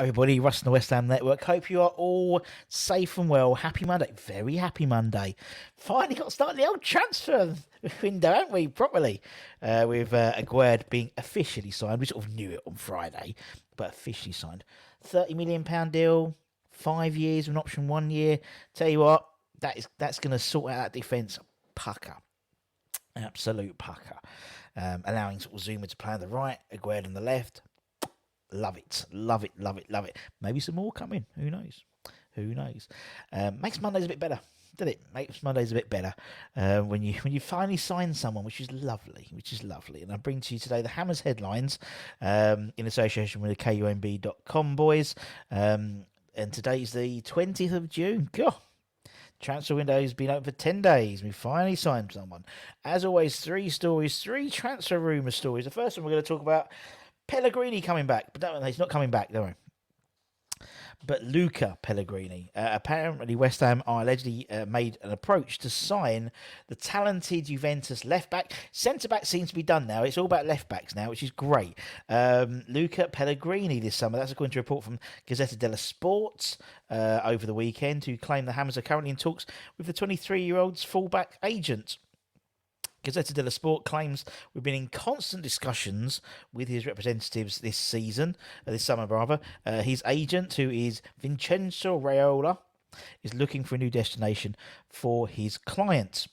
Hi everybody, Russ and the West Ham Network. Hope you are all safe and well. Happy Monday. Very happy Monday. Finally got started the old transfer window, haven't we, properly? With Aguerd being officially signed. We sort of knew it on Friday, but officially signed. £30 million deal, 5 years with an option 1 year. Tell you what, that's going to sort out that defence pucker. Absolute pucker. Allowing sort of Zuma to play on the right, Aguerd on the left. Love it, love it, love it, love it. Maybe some more coming. Who knows? Who knows? Makes Mondays a bit better, doesn't it? Makes Mondays a bit better when you finally sign someone, which is lovely, And I bring to you today the Hammers headlines in association with the KUMB.com boys. And today's the 20th of June. God. Transfer window's been open for 10 days. We finally signed someone. As always, 3 stories, 3 transfer rumour stories. The first one we're going to talk about. Pellegrini coming back, but no, he's not coming back, don't worry. But Luca Pellegrini, apparently West Ham are allegedly made an approach to sign the talented Juventus left-back. Centre-back seems to be done now. It's all about left-backs now, which is great. Luca Pellegrini this summer. That's according to a report from Gazzetta dello Sport over the weekend, who claim the Hammers are currently in talks with the 23-year-old's fullback agent. Gazzetta dello Sport claims we've been in constant discussions with his representatives this summer rather. His agent, who is Vincenzo Raiola, is looking for a new destination for his client.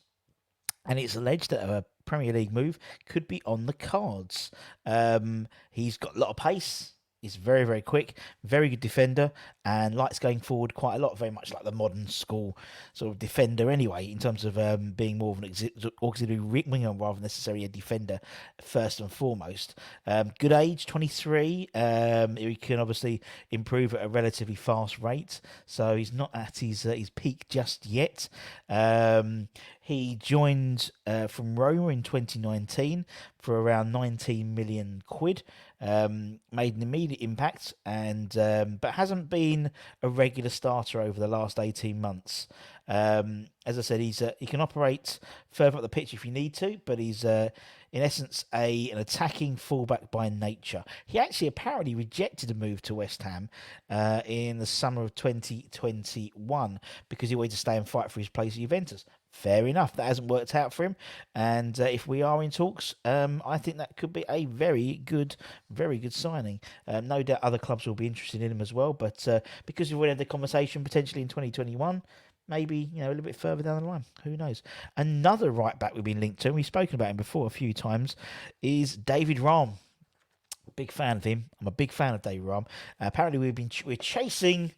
And it's alleged that a Premier League move could be on the cards. He's got a lot of pace. He's very, very quick, very good defender, and likes going forward quite a lot, very much like the modern school sort of defender anyway, in terms of being more of an auxiliary winger rather than necessarily a defender first and foremost. Good age, 23. He can obviously improve at a relatively fast rate, so he's not at his peak just yet. He joined from Rome in 2019 for around 19 million quid. Made an immediate impact, and but hasn't been a regular starter over the last 18 months. As I said, he can operate further up the pitch if you need to, but he's in essence an attacking fullback by nature. He actually apparently rejected a move to West Ham in the summer of 2021 because he wanted to stay and fight for his place at Juventus. Fair enough, that hasn't worked out for him, and if we are in talks, I think that could be a very good signing. No doubt other clubs will be interested in him as well, but because we've already had the conversation potentially in 2021, maybe a little bit further down the line, who knows. Another right back we've been linked to, and we've spoken about him before a few times, is David Raum. Big fan of him. I'm a big fan of David Raum. Apparently we're chasing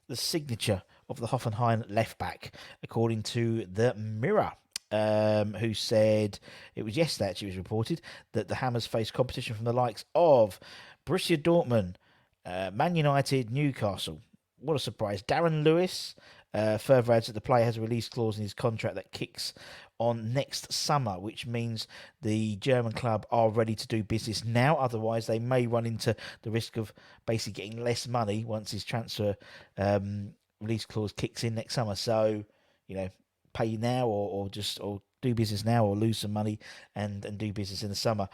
the signature of the Hoffenheim left back, according to the Mirror, who said it was yesterday actually was reported that the Hammers face competition from the likes of Borussia Dortmund, Man United, Newcastle. What a surprise. Darren Lewis further adds that the player has a release clause in his contract that kicks on next summer, which means the German club are ready to do business now. Otherwise, they may run into the risk of basically getting less money once his transfer release clause kicks in next summer. So, pay now or do business now or lose some money and do business in the summer.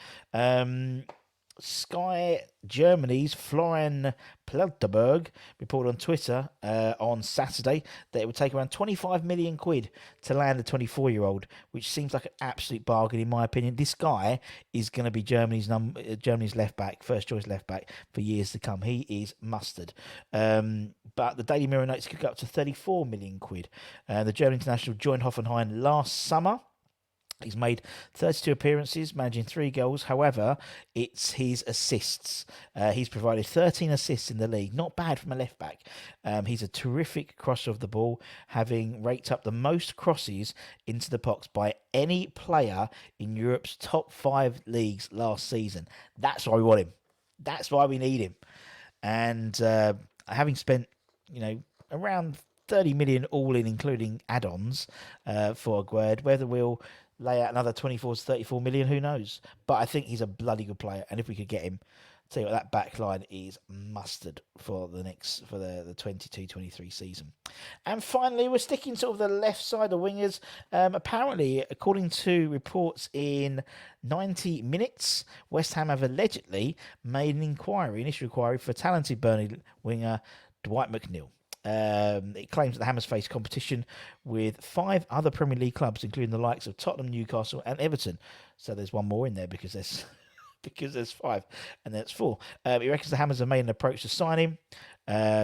Sky Germany's Florian Pletterberg reported on Twitter on Saturday that it would take around 25 million quid to land a 24-year-old, which seems like an absolute bargain in my opinion. This guy is going to be Germany's left back, first choice left back for years to come. He is mustard. But the Daily Mirror notes could go up to 34 million quid. The German international joined Hoffenheim last summer. He's made 32 appearances, managing 3 goals. However, it's his assists. He's provided 13 assists in the league. Not bad from a left-back. He's a terrific crosser of the ball, having raked up the most crosses into the box by any player in Europe's top 5 leagues last season. That's why we want him. That's why we need him. And having spent, around 30 million all in, including add-ons for Aguerd, whether we'll lay out another 24 to 34 million, who knows? But I think he's a bloody good player, and if we could get him tell you what, that back line is mustard for the 22-23 season. And finally, we're sticking sort of the left side of wingers. Apparently, according to reports in 90 Minutes, West Ham have allegedly made an initial inquiry for talented Burnley winger Dwight McNeil. It claims that the Hammers face competition with 5 other Premier League clubs, including the likes of Tottenham, Newcastle and Everton. So there's one more in there because there's 5 and there's 4. He reckons the Hammers have made an approach to sign him.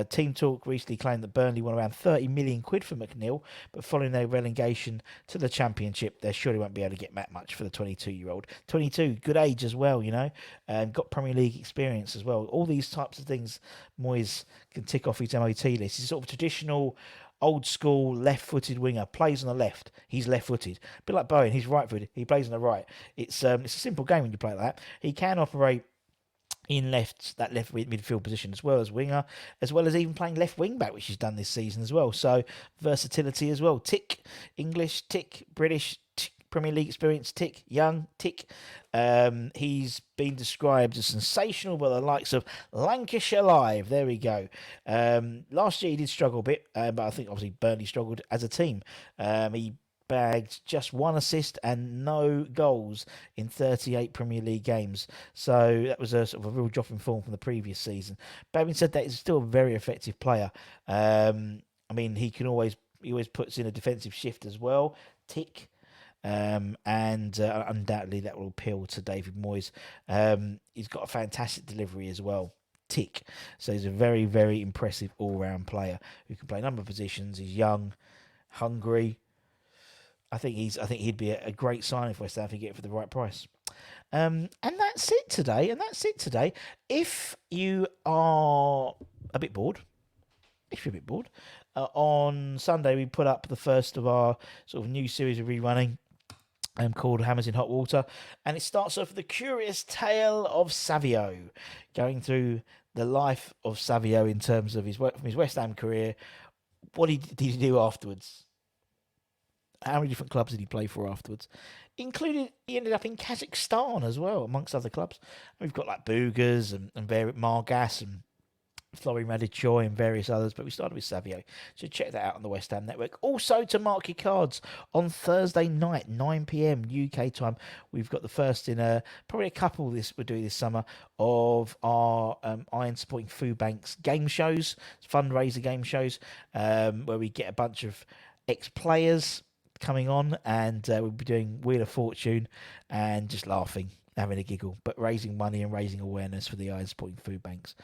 Team Talk recently claimed that Burnley won around 30 million quid for McNeil, but following their relegation to the Championship, they surely won't be able to get that much for the 22-year-old. 22, good age as well, got Premier League experience as well. All these types of things Moyes can tick off his MOT list. He's sort of traditional, old school, left-footed winger, plays on the left. He's left-footed. A bit like Bowen, he's right-footed. He plays on the right. It's a simple game when you play like that. He can operate in left midfield position as well as winger, as well as even playing left wing back, which he's done this season as well. So versatility as well. Tick English, tick British, tick Premier League experience, tick young, tick. He's been described as sensational by the likes of Lancashire Live. There we go. Last year he did struggle a bit, but I think obviously Burnley struggled as a team. He bagged just 1 assist and no goals in 38 Premier League games. So that was a sort of a real drop in form from the previous season. But having said that, he's still a very effective player. He always puts in a defensive shift as well. Tick. Undoubtedly that will appeal to David Moyes. He's got a fantastic delivery as well. Tick. So he's a very, very impressive all-round player who can play a number of positions. He's young, hungry. I think he'd be a great signing for West Ham if he get it for the right price. And that's it today. If you are a bit bored, on Sunday we put up the first of our sort of new series of rerunning called Hammers in Hot Water, and it starts off with the curious tale of Savio, going through the life of Savio in terms of his West Ham career. What did he do afterwards? How many different clubs did he play for afterwards? Including, he ended up in Kazakhstan as well, amongst other clubs. We've got like Bugas and Margas and Flori Madichoy and various others, but we started with Savio. So check that out on the West Ham Network. Also, to mark your cards, on Thursday night, 9 p.m. UK time, we've got the first in probably a couple we're doing this summer of our Iron Supporting Food Bank's game shows, fundraiser game shows, where we get a bunch of ex-players coming on, and we'll be doing Wheel of Fortune and just laughing, having a giggle, but raising money and raising awareness for the Iron Supporting Food Banks.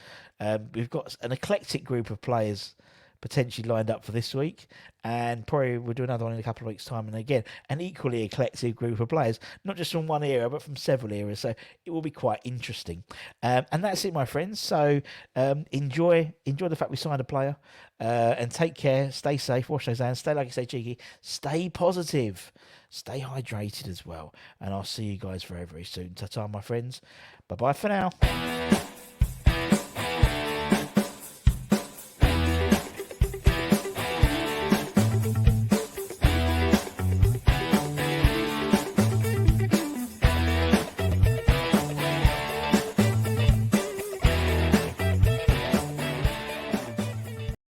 We've got an eclectic group of players potentially lined up for this week, and probably we'll do another one in a couple of weeks' time. And again, an equally eclectic group of players, not just from one era, but from several eras. So it will be quite interesting. And that's it, my friends. So enjoy the fact we signed a player, and take care, stay safe, wash those hands, stay, like I say, cheeky, stay positive, stay hydrated as well. And I'll see you guys very, very soon. Ta-ta, my friends. Bye-bye for now.